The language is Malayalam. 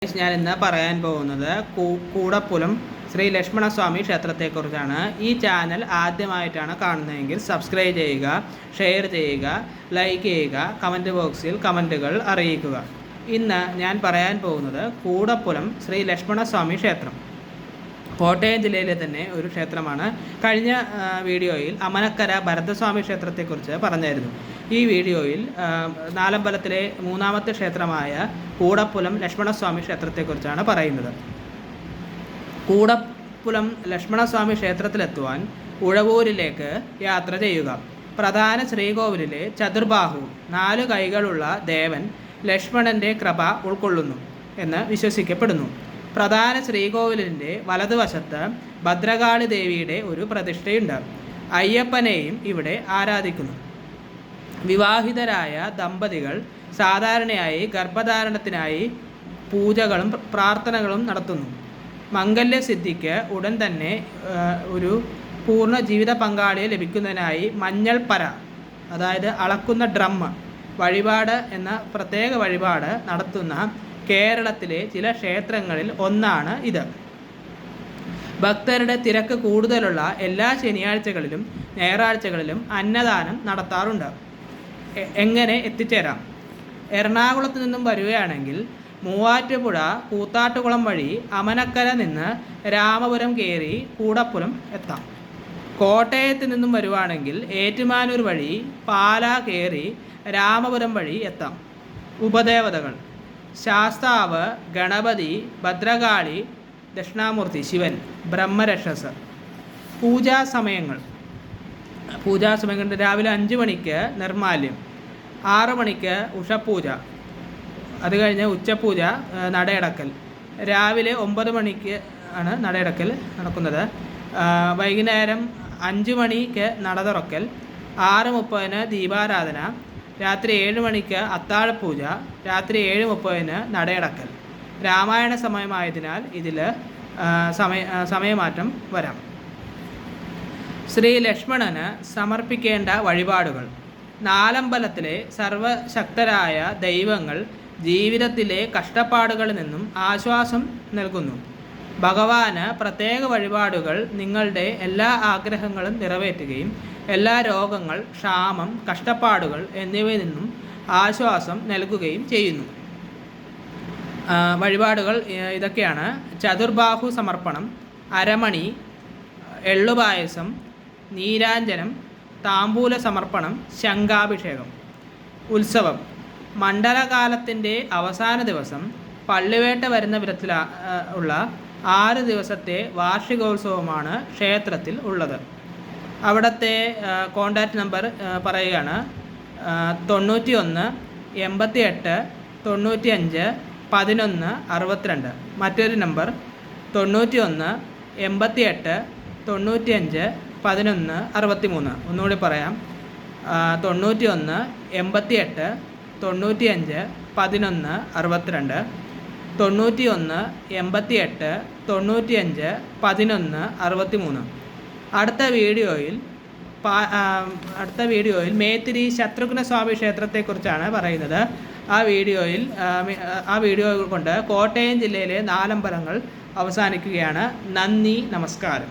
ഞാൻ ഇന്ന് പറയാൻ പോകുന്നത് കൂടപ്പുലം ശ്രീ ലക്ഷ്മണസ്വാമി ക്ഷേത്രത്തെക്കുറിച്ചാണ്. ഈ ചാനൽ ആദ്യമായിട്ടാണ് കാണുന്നതെങ്കിൽ സബ്സ്ക്രൈബ് ചെയ്യുക, ഷെയർ ചെയ്യുക, ലൈക്ക് ചെയ്യുക, കമൻറ്റ് ബോക്സിൽ കമൻറ്റുകൾ അറിയിക്കുക. ഇന്ന് ഞാൻ പറയാൻ പോകുന്നത് കൂടപ്പുലം ശ്രീ ലക്ഷ്മണസ്വാമി ക്ഷേത്രം, കോട്ടയം ജില്ലയിലെ തന്നെ ഒരു ക്ഷേത്രമാണ്. കഴിഞ്ഞ വീഡിയോയിൽ അമനക്കര ഭരതസ്വാമി ക്ഷേത്രത്തെക്കുറിച്ച് പറഞ്ഞായിരുന്നു. ഈ വീഡിയോയിൽ നാലമ്പലത്തിലെ മൂന്നാമത്തെ ക്ഷേത്രമായ കൂടപ്പുലം ലക്ഷ്മണസ്വാമി ക്ഷേത്രത്തെക്കുറിച്ചാണ് പറയുന്നത്. കൂടപ്പുലം ലക്ഷ്മണസ്വാമി ക്ഷേത്രത്തിലെത്തുവാൻ ഉഴവൂരിലേക്ക് യാത്ര ചെയ്യുക. പ്രധാന ശ്രീകോവിലിലെ ചതുർബാഹു 4 കൈകളുള്ള ദേവൻ ലക്ഷ്മണൻ്റെ കൃപ ഉൾക്കൊള്ളുന്നു എന്ന് വിശ്വസിക്കപ്പെടുന്നു. പ്രധാന ശ്രീകോവിലിൻ്റെ വലതുവശത്ത് ഭദ്രകാളി ദേവിയുടെ ഒരു പ്രതിഷ്ഠയുണ്ട്. അയ്യപ്പനെയും ഇവിടെ ആരാധിക്കുന്നു. വിവാഹിതരായ ദമ്പതികൾ സാധാരണയായി ഗർഭധാരണത്തിനായി പൂജകളും പ്രാർത്ഥനകളും നടത്തുന്നു. മംഗല്യസിദ്ധിക്ക് ഉടൻ തന്നെ ഒരു പൂർണ്ണ ജീവിത പങ്കാളിയെ ലഭിക്കുന്നതിനായി മഞ്ഞൾപ്പര, അതായത് അളക്കുന്ന ഡ്രം വഴിപാട് എന്ന പ്രത്യേക വഴിപാട് നടത്തുന്ന കേരളത്തിലെ ചില ക്ഷേത്രങ്ങളിൽ ഒന്നാണ് ഇത്. ഭക്തരുടെ തിരക്ക് കൂടുതലുള്ള എല്ലാ ശനിയാഴ്ചകളിലും ഞായറാഴ്ചകളിലും അന്നദാനം നടത്താറുണ്ട്. എങ്ങനെ എത്തിച്ചേരാം? എറണാകുളത്ത് നിന്നും വരികയാണെങ്കിൽ മൂവാറ്റുപുഴ കൂത്താട്ടുകുളം വഴി അമനക്കര നിന്ന് രാമപുരം കയറി കൂടപ്പുലം എത്താം. കോട്ടയത്ത് നിന്നും വരുവാണെങ്കിൽ ഏറ്റുമാനൂർ വഴി പാലാ കയറി രാമപുരം വഴി എത്താം. ഉപദേവതകൾ: ശാസ്താവ്, ഗണപതി, ഭദ്രകാളി, ദക്ഷിണാമൂർത്തി ശിവൻ, ബ്രഹ്മരക്ഷസ്. പൂജാസമയങ്ങൾ രാവിലെ 5 മണിക്ക് നിർമാല്യം, 6 മണിക്ക് ഉഷപൂജ, അത് കഴിഞ്ഞ് ഉച്ചപൂജ, നടയടക്കൽ. രാവിലെ 9 മണിക്ക് ആണ് നടയടക്കൽ നടക്കുന്നത്. വൈകുന്നേരം 5 മണിക്ക് നട തുറക്കൽ, 6:30 ദീപാരാധന, രാത്രി 7 മണിക്ക് അത്താഴപൂജ, രാത്രി 7:30 നടയടക്കൽ. രാമായണ സമയമായതിനാൽ ഇതിൽ സമയമാറ്റം വരാം. ശ്രീ ലക്ഷ്മണന് സമർപ്പിക്കേണ്ട വഴിപാടുകൾ: നാലമ്പലത്തിലെ സർവശക്തരായ ദൈവങ്ങൾ ജീവിതത്തിലെ കഷ്ടപ്പാടുകളിൽ നിന്നും ആശ്വാസം നൽകുന്നു. ഭഗവാന് പ്രത്യേക വഴിപാടുകൾ നിങ്ങളുടെ എല്ലാ ആഗ്രഹങ്ങളും നിറവേറ്റുകയും എല്ലാ രോഗങ്ങൾ, ക്ഷാമം, കഷ്ടപ്പാടുകൾ എന്നിവയിൽ നിന്നും ആശ്വാസം നൽകുകയും ചെയ്യുന്നു. വഴിപാടുകൾ ഇതൊക്കെയാണ്: ചതുർബാഹു സമർപ്പണം, അരമണി, എള്ളുപായസം, നീരാഞ്ജനം, താമ്പൂല സമർപ്പണം, ശംഖാഭിഷേകം. ഉത്സവം: മണ്ഡലകാലത്തിൻ്റെ അവസാന ദിവസം പള്ളിവേട്ട വരുന്ന വിധത്തിൽ ഉള്ള 6 ദിവസത്തെ വാർഷികോത്സവമാണ് ക്ഷേത്രത്തിൽ ഉള്ളത്. അവിടുത്തെ കോൺടാക്റ്റ് നമ്പർ പറയുകയാണ്: 91 88 95 11 62. മറ്റൊരു നമ്പർ 91 88 95 11 63. ഒന്നുകൂടി പറയാം: 91 88 95 11 62, 91 88 95 11 63. അടുത്ത വീഡിയോയിൽ മേത്തിരി ശത്രുഘ്നസ്വാമി ക്ഷേത്രത്തെക്കുറിച്ചാണ് പറയുന്നത്. ആ വീഡിയോ കൊണ്ട് കോട്ടയം ജില്ലയിലെ നാലമ്പലങ്ങൾ അവസാനിക്കുകയാണ്. നന്ദി, നമസ്കാരം.